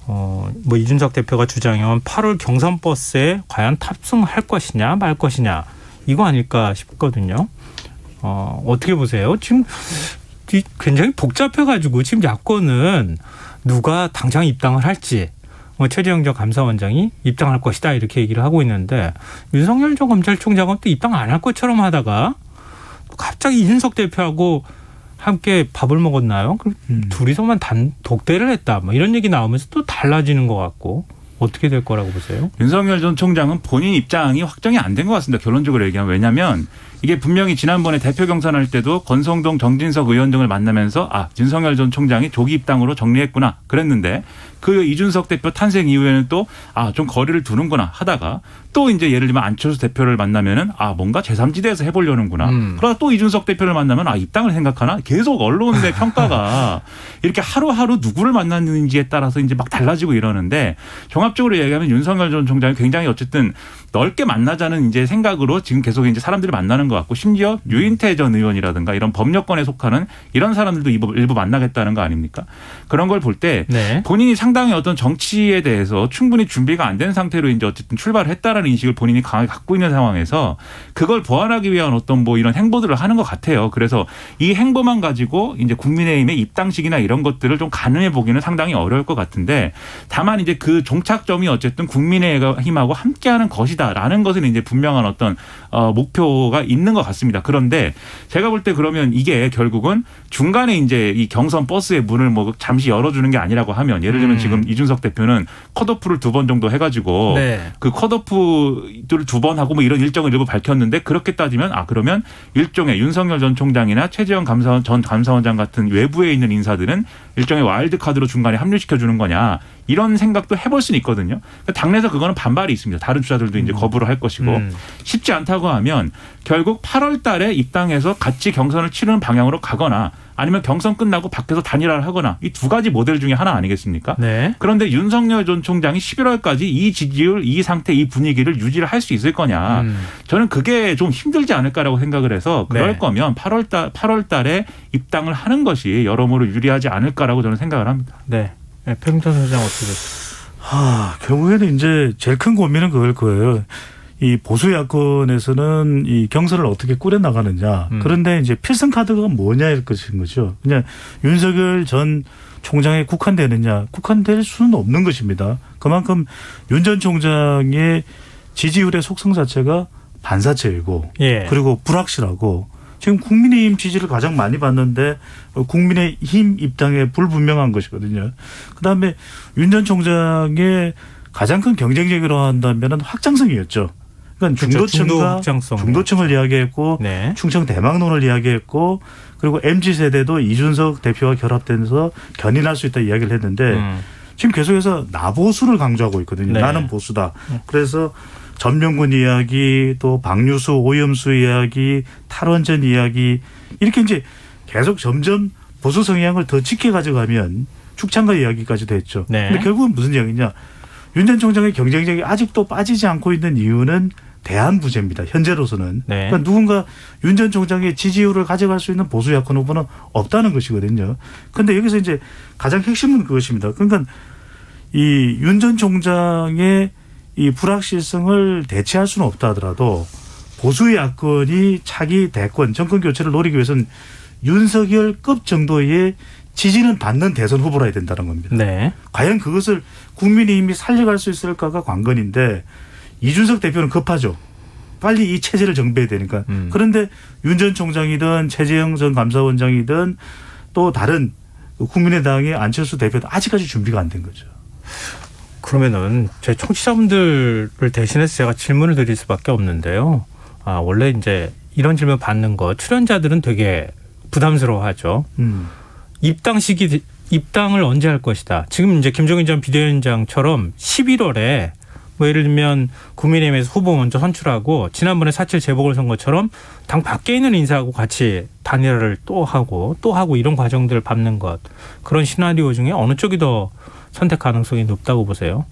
뭐 이준석 대표가 주장해온 8월 경선 버스에 과연 탑승할 것이냐 말 것이냐 이거 아닐까 싶거든요. 어떻게 보세요? 지금 굉장히 복잡해가지고 지금 야권은 누가 당장 입당을 할지 최재형 전 감사원장이 입당할 것이다 이렇게 얘기를 하고 있는데 윤석열 전 검찰총장은 또 입당 안 할 것처럼 하다가 갑자기 이준석 대표하고 함께 밥을 먹었나요? 둘이서만 독대를 했다. 뭐 이런 얘기 나오면서 또 달라지는 것 같고 어떻게 될 거라고 보세요? 윤석열 전 총장은 본인 입장이 확정이 안 된 것 같습니다. 결론적으로 얘기하면. 왜냐하면 이게 분명히 지난번에 대표 경선할 때도 권성동, 정진석 의원 등을 만나면서 윤석열 전 총장이 조기 입당으로 정리했구나 그랬는데 그 이준석 대표 탄생 이후에는 또 좀 거리를 두는구나 하다가 또 이제 예를 들면 안철수 대표를 만나면은 뭔가 제3지대에서 해보려는구나. 그러다 또 이준석 대표를 만나면 입당을 생각하나 계속 언론의 평가가 이렇게 하루하루 누구를 만났는지에 따라서 이제 막 달라지고 이러는데 종합적으로 얘기하면 윤석열 전 총장이 굉장히 어쨌든 넓게 만나자는 이제 생각으로 지금 계속 이제 사람들이 만나는 것 같고 심지어 유인태 전 의원이라든가 이런 법여권에 속하는 이런 사람들도 일부 만나겠다는 거 아닙니까? 그런 걸 볼 때 네. 본인이 상당히 어떤 정치에 대해서 충분히 준비가 안 된 상태로 이제 어쨌든 출발을 했다라는 인식을 본인이 강하게 갖고 있는 상황에서 그걸 보완하기 위한 어떤 뭐 이런 행보들을 하는 것 같아요. 그래서 이 행보만 가지고 이제 국민의힘의 입당식이나 이런 것들을 좀 가늠해 보기는 상당히 어려울 것 같은데 다만 이제 그 종착점이 어쨌든 국민의힘하고 함께하는 것이다라는 것은 이제 분명한 어떤 목표가 있는 것 같습니다. 그런데 제가 볼 때 그러면 이게 결국은 중간에 이제 이 경선 버스의 문을 뭐 잠시 열어주는 게 아니라고 하면 예를 들면 지금 이준석 대표는 컷오프를 2번 정도 해가지고 네. 그 컷오프를 2번 하고 뭐 이런 일정을 일부 밝혔는데 그렇게 따지면 그러면 일종의 윤석열 전 총장이나 최재형 전 감사원장 같은 외부에 있는 인사들은 일종의 와일드카드로 중간에 합류시켜 주는 거냐 이런 생각도 해볼 수는 있거든요. 당내에서 그거는 반발이 있습니다. 다른 주자들도 이제 거부를 할 것이고 쉽지 않다고 하면 결국 8월 달에 입당해서 같이 경선을 치르는 방향으로 가거나 아니면 경선 끝나고 밖에서 단일화를 하거나 이 두 가지 모델 중에 하나 아니겠습니까? 네. 그런데 윤석열 전 총장이 11월까지 이 지지율, 이 상태, 이 분위기를 유지를 할 수 있을 거냐. 저는 그게 좀 힘들지 않을까라고 생각을 해서 그럴 네. 거면 8월 달에 입당을 하는 것이 여러모로 유리하지 않을까라고 저는 생각을 합니다. 네. 백인천 소장 어떻게 보세요? 결국에는 이제 제일 큰 고민은 그걸 거예요. 이 보수 야권에서는 이 경선을 어떻게 꾸려나가느냐. 그런데 이제 필승 카드가 뭐냐일 것인 거죠. 그냥 윤석열 전 총장에 국한되느냐. 국한될 수는 없는 것입니다. 그만큼 윤 전 총장의 지지율의 속성 자체가 반사체이고 예. 그리고 불확실하고 지금 국민의힘 지지를 가장 많이 받는데 국민의힘 입장에 불분명한 것이거든요. 그다음에 윤 전 총장의 가장 큰 경쟁력이라고 한다면 확장성이었죠. 그러니까 중도층과 중도층을 이야기했고 네. 충청 대망론을 이야기했고 그리고 MZ세대도 이준석 대표와 결합되면서 견인할 수 있다 이야기를 했는데 지금 계속해서 나보수를 강조하고 있거든요. 네. 나는 보수다. 그래서 전명군 이야기 또 박유수 오염수 이야기 탈원전 이야기 이렇게 이제 계속 점점 보수 성향을 더 짙게 가져가면 축창가 이야기까지도 했죠. 네. 근데 결국은 무슨 이야기냐. 윤 전 총장의 경쟁력이 아직도 빠지지 않고 있는 이유는 대안 부재입니다. 현재로서는. 네. 그러니까 누군가 윤 전 총장의 지지율을 가져갈 수 있는 보수 야권 후보는 없다는 것이거든요. 그런데 여기서 이제 가장 핵심은 그것입니다. 그러니까 이 윤 전 총장의 이 불확실성을 대체할 수는 없다 하더라도 보수 야권이 차기 대권 정권 교체를 노리기 위해서는 윤석열급 정도의 지지는 받는 대선 후보라 해야 된다는 겁니다. 네. 과연 그것을 국민의힘이 살려갈 수 있을까가 관건인데 이준석 대표는 급하죠. 빨리 이 체제를 정비해야 되니까. 그런데 윤 전 총장이든 최재형 전 감사원장이든 또 다른 국민의당의 안철수 대표도 아직까지 준비가 안 된 거죠. 그러면은 제 청취자분들을 대신해서 제가 질문을 드릴 수밖에 없는데요. 원래 이제 이런 질문 받는 거 출연자들은 되게 부담스러워하죠. 입당을 언제 할 것이다. 지금 이제 김종인 전 비대위원장처럼 11월에 뭐 예를 들면 국민의힘에서 후보 먼저 선출하고 지난번에 4.7 재보궐선거처럼 당 밖에 있는 인사하고 같이 단일화를 또 하고 이런 과정들을 밟는 것. 그런 시나리오 중에 어느 쪽이 더 선택 가능성이 높다고 보세요?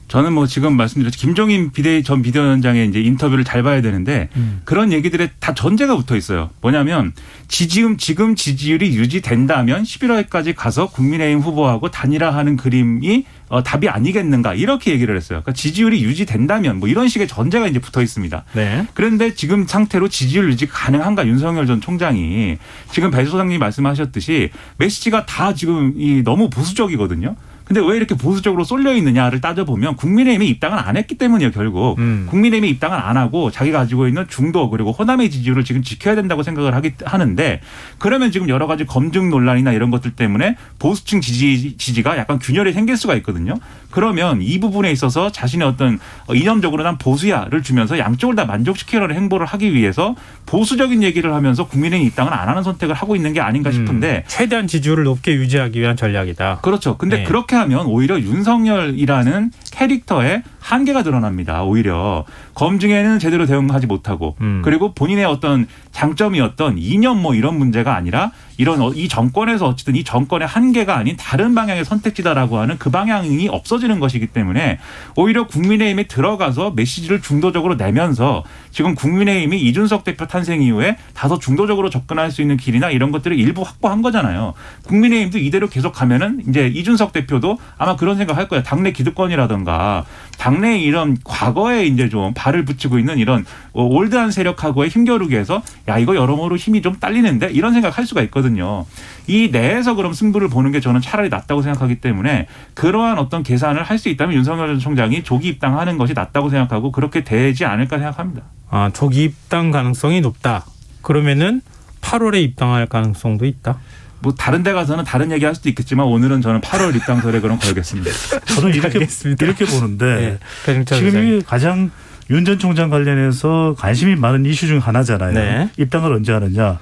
저는 뭐 지금 말씀드렸죠. 김종인 전 비대위원장의 이제 인터뷰를 잘 봐야 되는데 그런 얘기들에 다 전제가 붙어 있어요. 뭐냐면 지금 지지율이 유지된다면 11월까지 가서 국민의힘 후보하고 단일화하는 그림이 답이 아니겠는가 이렇게 얘기를 했어요. 그러니까 지지율이 유지된다면 뭐 이런 식의 전제가 이제 붙어 있습니다. 네. 그런데 지금 상태로 지지율 유지 가능한가 윤석열 전 총장이 지금 배 소장님이 말씀하셨듯이 메시지가 다 지금 너무 보수적이거든요. 근데 왜 이렇게 보수적으로 쏠려 있느냐를 따져보면 국민의힘이 입당을 안 했기 때문이에요. 결국 국민의힘이 입당을 안 하고 자기가 가지고 있는 중도 그리고 호남의 지지율을 지금 지켜야 된다고 생각을 하는데 그러면 지금 여러 가지 검증 논란이나 이런 것들 때문에 보수층 지지가 약간 균열이 생길 수가 있거든요. 그러면 이 부분에 있어서 자신의 어떤 이념적으로 난 보수야를 주면서 양쪽을 다 만족시키려는 행보를 하기 위해서 보수적인 얘기를 하면서 국민의힘 입당을 안 하는 선택을 하고 있는 게 아닌가 싶은데 최대한 지지율을 높게 유지하기 위한 전략이다. 그렇죠. 근데 네. 그렇게 하면 오히려 윤석열이라는 캐릭터의 한계가 드러납니다. 오히려 검증에는 제대로 대응하지 못하고 그리고 본인의 어떤 장점이었던 이념 뭐 이런 문제가 아니라 이런 이 정권에서 어쨌든 이 정권의 한계가 아닌 다른 방향의 선택지다라고 하는 그 방향이 없어지는 것이기 때문에 오히려 국민의힘에 들어가서 메시지를 중도적으로 내면서 지금 국민의힘이 이준석 대표 탄생 이후에 다소 중도적으로 접근할 수 있는 길이나 이런 것들을 일부 확보한 거잖아요. 국민의힘도 이대로 계속 가면은 이제 이준석 대표도 아마 그런 생각할 거예요. 당내 기득권이라든가 당내 이런 과거에 이제 좀 발을 붙이고 있는 이런 올드한 세력하고의 힘겨루기에서 야 이거 여러모로 힘이 좀 딸리는데 이런 생각할 수가 있거든요. 이 내에서 그럼 승부를 보는 게 저는 차라리 낫다고 생각하기 때문에 그러한 어떤 계산을 할 수 있다면 윤석열 전 총장이 조기 입당하는 것이 낫다고 생각하고 그렇게 되지 않을까 생각합니다. 아, 조기 입당 가능성이 높다. 그러면은 8월에 입당할 가능성도 있다. 뭐 다른 데 가서는 다른 얘기 할 수도 있겠지만 오늘은 저는 8월 입당설에 그럼 걸겠습니다. 저는 이렇게 보는데 지금 이 가장 윤 전 총장 관련해서 관심이 많은 이슈 중 하나잖아요. 네. 입당을 언제 하느냐.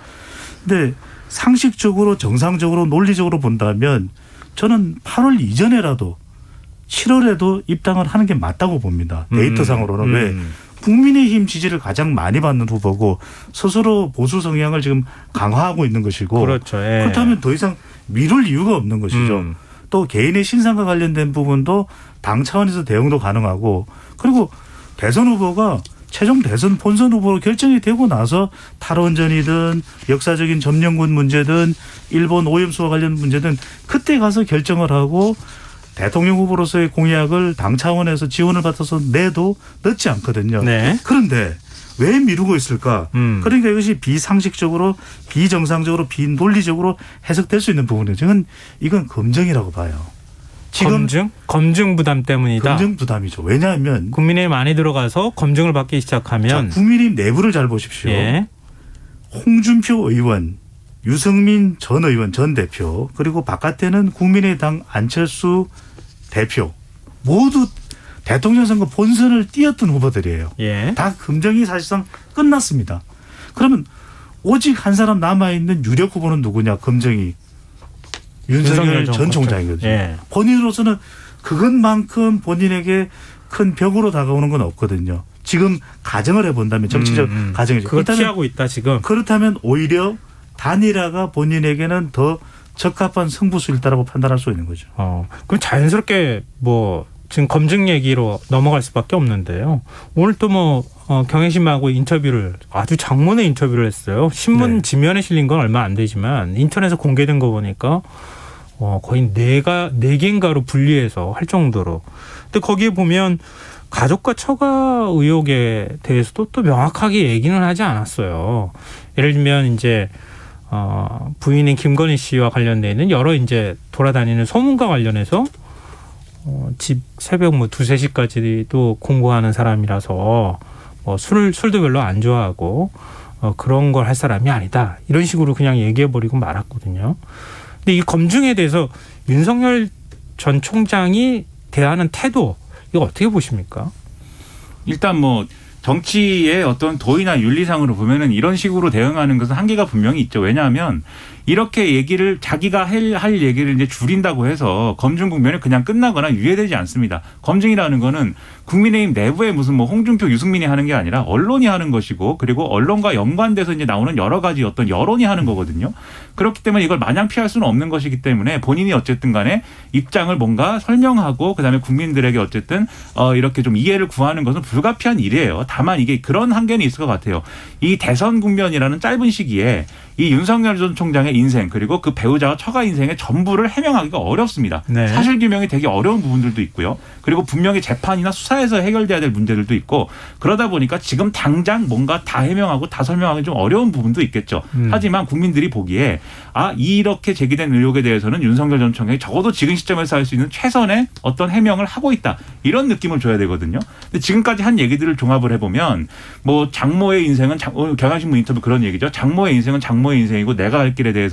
근데 상식적으로 정상적으로 논리적으로 본다면 저는 8월 이전에라도 7월에도 입당을 하는 게 맞다고 봅니다. 데이터상으로는. 왜? 국민의힘 지지를 가장 많이 받는 후보고 스스로 보수 성향을 지금 강화하고 있는 것이고 그렇죠. 예. 그렇다면 더 이상 미룰 이유가 없는 것이죠. 또 개인의 신상과 관련된 부분도 당 차원에서 대응도 가능하고 그리고 대선 후보가 최종 대선 본선 후보로 결정이 되고 나서 탈원전이든 역사적인 점령군 문제든 일본 오염수와 관련 문제든 그때 가서 결정을 하고 대통령 후보로서의 공약을 당 차원에서 지원을 받아서 내도 늦지 않거든요. 네. 그런데 왜 미루고 있을까? 그러니까 이것이 비상식적으로 비정상적으로 비논리적으로 해석될 수 있는 부분이에요. 저는 이건 검증이라고 봐요. 지금 검증 부담 때문이다. 검증 부담이죠. 왜냐하면 국민의힘 많이 들어가서 검증을 받기 시작하면 국민의힘 내부를 잘 보십시오. 예. 홍준표 의원, 유승민 전 의원 전 대표 그리고 바깥에는 국민의당 안철수 대표 모두 대통령 선거 본선을 뛰었던 후보들이에요. 예. 다 검증이 사실상 끝났습니다. 그러면 오직 한 사람 남아있는 유력 후보는 누구냐 검증이. 윤석열 전 총장이거든요. 예. 본인으로서는 그것만큼 본인에게 큰 벽으로 다가오는 건 없거든요. 지금 가정을 해본다면 정치적 가정이죠. 그걸 피하고 있다 지금. 그렇다면 오히려 단일화가 본인에게는 더 적합한 승부수일다라고 판단할 수 있는 거죠. 그럼 자연스럽게 뭐 지금 검증 얘기로 넘어갈 수밖에 없는데요. 오늘 또 경향신문하고 인터뷰를 아주 장문의 인터뷰를 했어요. 신문 네. 지면에 실린 건 얼마 안 되지만 인터넷에 공개된 거 보니까 거의 네 개인가로 분리해서 할 정도로. 근데 거기에 보면 가족과 처가 의혹에 대해서도 또 명확하게 얘기는 하지 않았어요. 예를 들면 이제 부인인 김건희 씨와 관련돼 있는 여러 이제 돌아다니는 소문과 관련해서 집 새벽 2, 3시까지도 공부하는 사람이라서 술도 별로 안 좋아하고 그런 걸 할 사람이 아니다. 이런 식으로 그냥 얘기해버리고 말았거든요. 근데 이 검증에 대해서 윤석열 전 총장이 대하는 태도 이거 어떻게 보십니까? 일단 정치의 어떤 도의나 윤리상으로 보면은 이런 식으로 대응하는 것은 한계가 분명히 있죠. 왜냐하면 이렇게 얘기를 자기가 할 얘기를 이제 줄인다고 해서 검증 국면에 그냥 끝나거나 유예되지 않습니다. 검증이라는 거는 국민의힘 내부에 무슨 홍준표, 유승민이 하는 게 아니라 언론이 하는 것이고 그리고 언론과 연관돼서 이제 나오는 여러 가지 어떤 여론이 하는 거거든요. 그렇기 때문에 이걸 마냥 피할 수는 없는 것이기 때문에 본인이 어쨌든 간에 입장을 뭔가 설명하고 그다음에 국민들에게 어쨌든 이렇게 좀 이해를 구하는 것은 불가피한 일이에요. 다만 이게 그런 한계는 있을 것 같아요. 이 대선 국면이라는 짧은 시기에 이 윤석열 전 총장의 인생 그리고 그 배우자와 처가 인생의 전부를 해명하기가 어렵습니다. 네. 사실규명이 되게 어려운 부분들도 있고요. 그리고 분명히 재판이나 수사에서 해결돼야 될 문제들도 있고 그러다 보니까 지금 당장 뭔가 다 해명하고 다 설명하기 좀 어려운 부분도 있겠죠. 하지만 국민들이 보기에 이렇게 제기된 의혹에 대해서는 윤석열 전 총장이 적어도 지금 시점에서 할 수 있는 최선의 어떤 해명을 하고 있다. 이런 느낌을 줘야 되거든요. 근데 지금까지 한 얘기들을 종합을 해보면 장모의 인생은 경향신문 인터뷰 그런 얘기죠. 장모의 인생은 장모의 인생이고 내가 할 길에 대해서는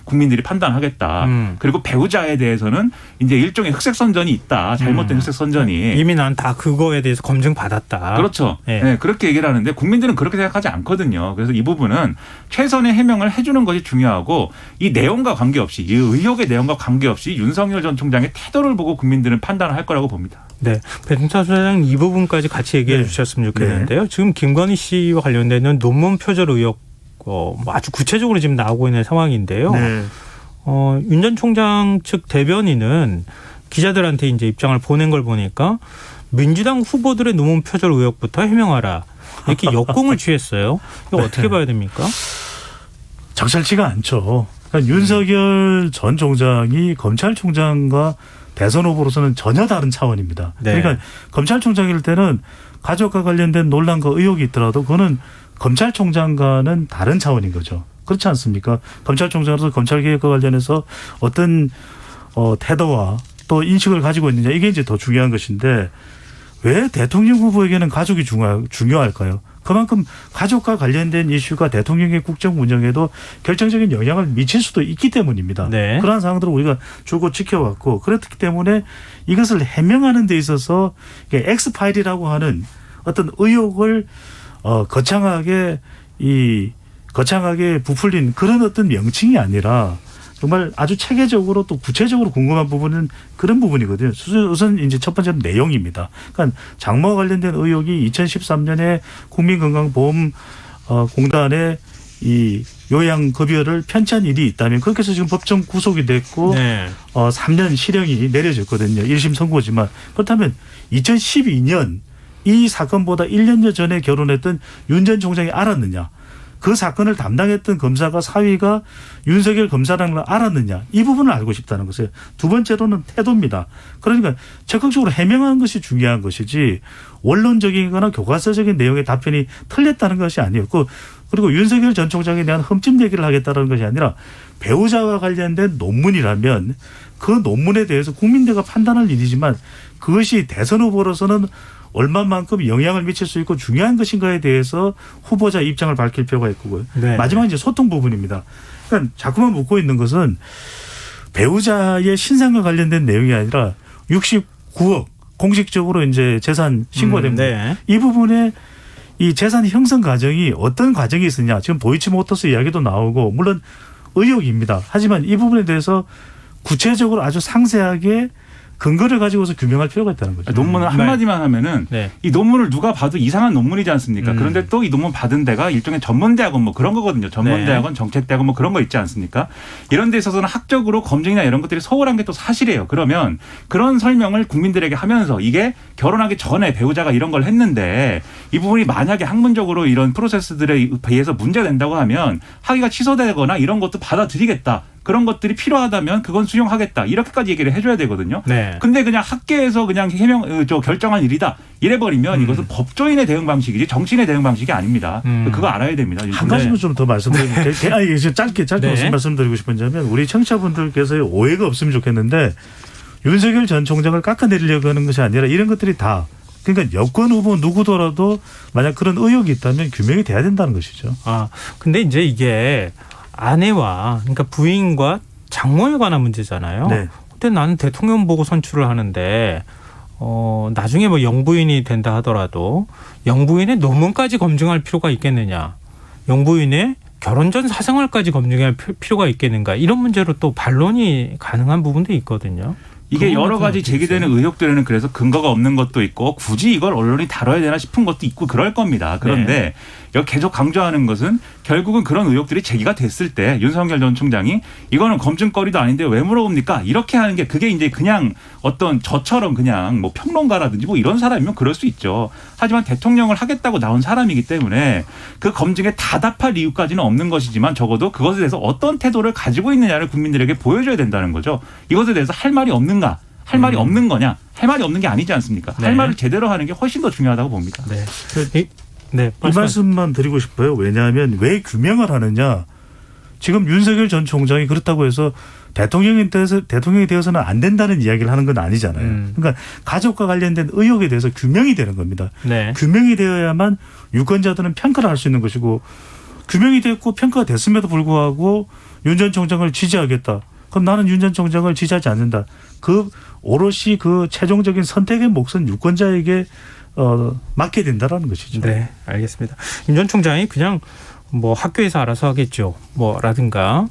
국민들이 판단하겠다. 그리고 배우자에 대해서는 이제 일종의 흑색선전이 있다. 잘못된 흑색선전이. 이미 난 다 그거에 대해서 검증 받았다. 그렇죠. 네. 네, 그렇게 얘기를 하는데 국민들은 그렇게 생각하지 않거든요. 그래서 이 부분은 최선의 해명을 해주는 것이 중요하고 이 내용과 관계없이 이 의혹의 내용과 관계없이 윤석열 전 총장의 태도를 보고 국민들은 판단을 할 거라고 봅니다. 네, 배종찬 소장 이 부분까지 같이 얘기해 네. 주셨으면 좋겠는데요. 지금 김건희 씨와 관련되는 논문 표절 의혹 뭐 아주 구체적으로 지금 나오고 있는 상황인데요. 네. 윤 전 총장 측 대변인은 기자들한테 이제 입장을 보낸 걸 보니까 민주당 후보들의 논문 표절 의혹부터 해명하라 이렇게 역공을 취했어요. 이거 네. 어떻게 봐야 됩니까? 적절치가 않죠. 그러니까 윤석열 전 총장이 검찰총장과 대선 후보로서는 전혀 다른 차원입니다. 네. 그러니까 검찰총장일 때는 가족과 관련된 논란과 의혹이 있더라도 그거는 검찰총장과는 다른 차원인 거죠. 그렇지 않습니까? 검찰총장으로서 검찰개혁과 관련해서 어떤 태도와 또 인식을 가지고 있느냐 이게 이제 더 중요한 것인데 왜 대통령 후보에게는 가족이 중요할까요? 그만큼 가족과 관련된 이슈가 대통령의 국정 운영에도 결정적인 영향을 미칠 수도 있기 때문입니다. 네. 그러한 상황들을 우리가 줄곧 지켜왔고 그렇기 때문에 이것을 해명하는 데 있어서 엑스파일이라고 하는 어떤 의혹을 거창하게 부풀린 그런 어떤 명칭이 아니라 정말 아주 체계적으로 또 구체적으로 궁금한 부분은 그런 부분이거든요. 우선 이제 첫 번째는 내용입니다. 그러니까 장모와 관련된 의혹이 2013년에 국민건강보험공단에 이 요양급여를 편취한 일이 있다면 그렇게 해서 지금 법정 구속이 됐고 네. 3년 실형이 내려졌거든요. 1심 선고지만 그렇다면 2012년 이 사건보다 1년여 전에 결혼했던 윤 전 총장이 알았느냐. 그 사건을 담당했던 검사가 사위가 윤석열 검사라는 걸 알았느냐. 이 부분을 알고 싶다는 것이에요. 두 번째로는 태도입니다. 그러니까 적극적으로 해명하는 것이 중요한 것이지 원론적이거나 교과서적인 내용의 답변이 틀렸다는 것이 아니었고 그리고 윤석열 전 총장에 대한 흠집 얘기를 하겠다는 것이 아니라 배우자와 관련된 논문이라면 그 논문에 대해서 국민들과 판단할 일이지만 그것이 대선 후보로서는 얼마만큼 영향을 미칠 수 있고 중요한 것인가에 대해서 후보자 입장을 밝힐 필요가 있고요. 네. 마지막 이제 소통 부분입니다. 그러니까 자꾸만 묻고 있는 것은 배우자의 신상과 관련된 내용이 아니라 69억 공식적으로 이제 재산 신고됩니다. 네. 이 부분에 이 재산 형성 과정이 어떤 과정이 있었냐. 지금 도이치모터스 이야기도 나오고 물론 의혹입니다. 하지만 이 부분에 대해서 구체적으로 아주 상세하게 근거를 가지고서 규명할 필요가 있다는 거죠. 논문을 한마디만 하면은 네. 이 논문을 누가 봐도 이상한 논문이지 않습니까? 그런데 또 이 논문 받은 데가 일종의 전문대학원 뭐 그런 거거든요. 전문대학원, 정책대학원 뭐 그런 거 있지 않습니까? 이런 데 있어서는 학적으로 검증이나 이런 것들이 소홀한 게 또 사실이에요. 그러면 그런 설명을 국민들에게 하면서 이게 결혼하기 전에 배우자가 이런 걸 했는데 이 부분이 만약에 학문적으로 이런 프로세스들에 의해서 문제가 된다고 하면 학위가 취소되거나 이런 것도 받아들이겠다. 그런 것들이 필요하다면 그건 수용하겠다. 이렇게까지 얘기를 해줘야 되거든요. 네. 근데 그냥 학계에서 그냥 결정한 일이다. 이래버리면 이것은 법조인의 대응 방식이지 정치인의 대응 방식이 아닙니다. 그거 알아야 됩니다. 한 가지만 좀 더 말씀드리면 짧게 네. 말씀드리고 싶은 점은 우리 청취자분들께서 오해가 없으면 좋겠는데 윤석열 전 총장을 깎아내리려고 하는 것이 아니라 이런 것들이 다 그러니까 여권 후보 누구더라도 만약 그런 의혹이 있다면 규명이 돼야 된다는 것이죠. 근데 이제 이게 아내와 그러니까 부인과 장모에 관한 문제잖아요. 네. 근데 나는 대통령 보고 선출을 하는데 나중에 뭐 영부인이 된다 하더라도 영부인의 논문까지 검증할 필요가 있겠느냐. 영부인의 결혼 전 사생활까지 검증할 필요가 있겠는가. 이런 문제로 또 반론이 가능한 부분도 있거든요. 이게 여러 가지 제기되는 의혹들에는 그래서 근거가 없는 것도 있고 굳이 이걸 언론이 다뤄야 되나 싶은 것도 있고 그럴 겁니다. 그런데 여기 계속 강조하는 것은 결국은 그런 의혹들이 제기가 됐을 때 윤석열 전 총장이 이거는 검증거리도 아닌데 왜 물어봅니까? 이렇게 하는 게 그게 이제 그냥 어떤 저처럼 그냥 뭐 평론가라든지 뭐 이런 사람이면 그럴 수 있죠. 하지만 대통령을 하겠다고 나온 사람이기 때문에 그 검증에 다답할 이유까지는 없는 것이지만 적어도 그것에 대해서 어떤 태도를 가지고 있느냐를 국민들에게 보여줘야 된다는 거죠. 이것에 대해서 할 말이 없는가? 할 말이 없는 거냐? 할 말이 없는 게 아니지 않습니까? 네. 할 말을 제대로 하는 게 훨씬 더 중요하다고 봅니다. 네. 이 말씀만 드리고 싶어요. 왜냐하면 왜 규명을 하느냐. 지금 윤석열 전 총장이 그렇다고 해서 대통령이 되어서는 안 된다는 이야기를 하는 건 아니잖아요. 그러니까 가족과 관련된 의혹에 대해서 규명이 되는 겁니다. 네. 규명이 되어야만 유권자들은 평가를 할 수 있는 것이고 규명이 됐고 평가가 됐음에도 불구하고 윤 전 총장을 지지하겠다. 그럼 나는 윤 전 총장을 지지하지 않는다. 그 오롯이 그 최종적인 선택의 몫은 유권자에게 맡게 된다라는 것이죠. 네, 알겠습니다. 윤 전 총장이 그냥 뭐 학교에서 알아서 하겠죠. 뭐라든가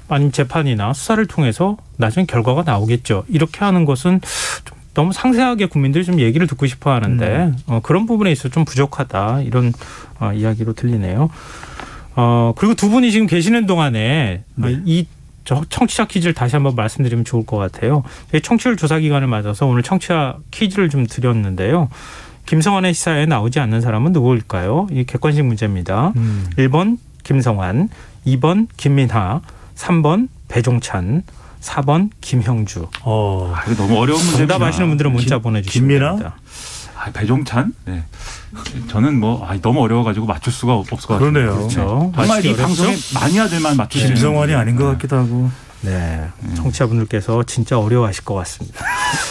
아니면 재판이나 수사를 통해서 나중에 결과가 나오겠죠. 이렇게 하는 것은 좀 너무 상세하게 국민들이 좀 얘기를 듣고 싶어 하는데 그런 부분에 있어서 좀 부족하다 이런 이야기로 들리네요. 그리고 두 분이 지금 계시는 동안에 이 청취자 퀴즈를 다시 한번 말씀드리면 좋을 것 같아요. 청취율 조사 기간을 맞아서 오늘 청취자 퀴즈를 좀 드렸는데요. 김성환의 시사에 나오지 않는 사람은 누구일까요? 이 객관식 문제입니다. 1번 김성환, 2번 김민하, 3번 배종찬, 4번 김형주. 이거 너무 어려운 문제입니다. 정답하시는 분들은 문자 보내주시면 김민하? 됩니다. 배종찬? 네. 저는 너무 어려워가지고 맞출 수가 없을 것 같아요. 그러네요. 그렇죠. 정말 이 어렵죠? 방송에 많이들만 맞추시는 김성환이 아닌 것 같기도 하고. 네, 청취자분들께서 진짜 어려워하실 것 같습니다.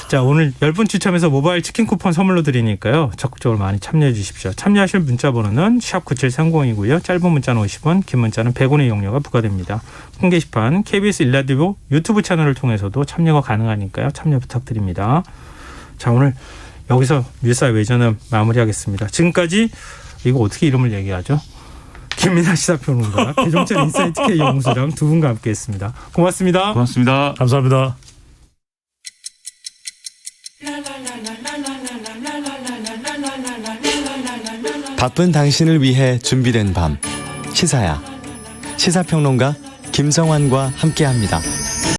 자, 오늘 10분 추첨해서 모바일 치킨 쿠폰 선물로 드리니까요. 적극적으로 많이 참여해 주십시오. 참여하실 문자 번호는 샵9730이고요. 짧은 문자는 50원, 긴 문자는 100원의 이용료가 부과됩니다. 폰 게시판 KBS 일라디오 유튜브 채널을 통해서도 참여가 가능하니까요. 참여 부탁드립니다. 자, 오늘 여기서 뉴스와의 외전은 마무리하겠습니다. 지금까지 이거 어떻게 이름을 얘기하죠? 김민하 시사평론가, 배종찬 인사이트 K 연구소장 두 분과 함께했습니다. 고맙습니다. 고맙습니다. 감사합니다. 바쁜 당신을 위해 준비된 밤 시사야. 시사평론가 김성환과 함께합니다.